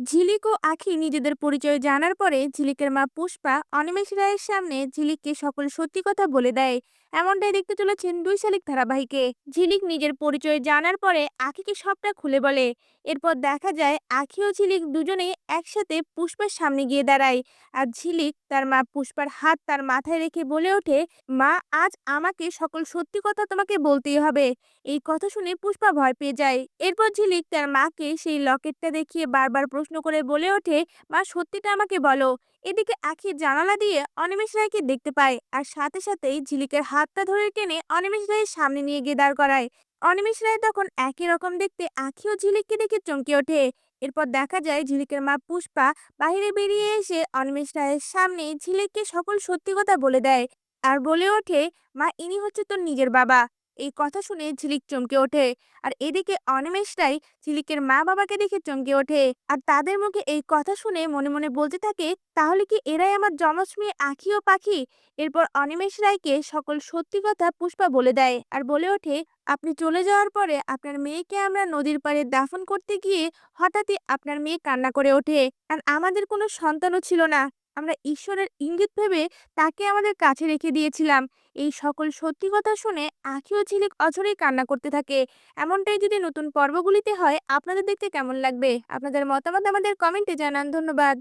ঝিলিক ও আখি নিজেদের পরিচয় জানার পরে ঝিলিকের মা পুষ্পা অনিমেষ রায়ের সামনে ঝিলিককে সকল সত্যি কথা বলে দেয়। এমনটাই দেখতে চলেছেন দুই শালিক ধারাবাহিকে। ঝিলিক নিজের পরিচয় জানার পরে আখিকে সবটা খুলে বলে। এরপর দেখা যায় আখি ও ঝিলিক দুজনেই একসাথে পুষ্পার সামনে গিয়ে দাঁড়ায়। আর ঝিলিক তার মা পুষ্পার হাত তার মাথায় রেখে বলে ওঠে, মা, আজ আমাকে সকল সত্যি কথা তোমাকে বলতেই হবে। এই কথা শুনে পুষ্পা ভয় পেয়ে যায়। এরপর ঝিলিক তার মাকে সেই লকেটটা দেখিয়ে বারবার প্রশ্ন করে বলে ওঠে, মা, সত্যিটা আমাকে বলো। এদিকে আখি জানালা দিয়ে অনিমেষ রায়কে দেখতে পায় আর সাথে সাথেই ঝিলিকের হাতটা ধরে টেনে অনিমেষ রায়ের সামনে নিয়ে গিয়ে দাঁড় করায়। অনিমেষ রায় তখন একই রকম দেখতে আখি ও ঝিলিককে দেখে চমকে ওঠে। এরপর দেখা যায় ঝিলিকের মা পুষ্পা বাইরে বেরিয়ে এসে অনিমেষ রায়ের সামনে ঝিলিককে সকল সত্যি কথা বলে দেয় আর বলে ওঠে, মা, ইনি হচ্ছে তোর নিজের বাবা। এই কথা শুনে ঝিলিক চমকে ওঠে। আর এদিকে অনিমেষ রায় ঝিলিকের মা বাবাকে দেখে চমকে ওঠে আর তাদের মুখে এই কথা শুনে মনে মনে বলতে থাকে, তাহলে কি এরাই আমার যমজ মেয়ে আঁখি ও পাখি? এরপর অনিমেষ রায়কে সকল সত্যি কথা পুষ্পা বলে দেয় আর বলে ওঠে, আপনি চলে যাওয়ার পরে আপনার মেয়েকে আমরা নদীর পাড়ে দাফন করতে গিয়ে হঠাৎই আপনার মেয়ে কান্না করে ওঠে। আর আমাদের কোনো সন্তানও ছিল না। আমরা ঈশ্বরের ইঙ্গিত ভেবে তাকে আমাদের কাছে রেখে দিয়েছিলাম। এই সকল সত্যি কথা শুনে আঁখি ও ঝিলিক অঝরেই কান্না করতে থাকে। এমনটাই যদি নতুন পর্বগুলিতে হয়, আপনাদের দেখতে কেমন লাগবে? আপনাদের মতামত আমাদের কমেন্টে জানান। ধন্যবাদ।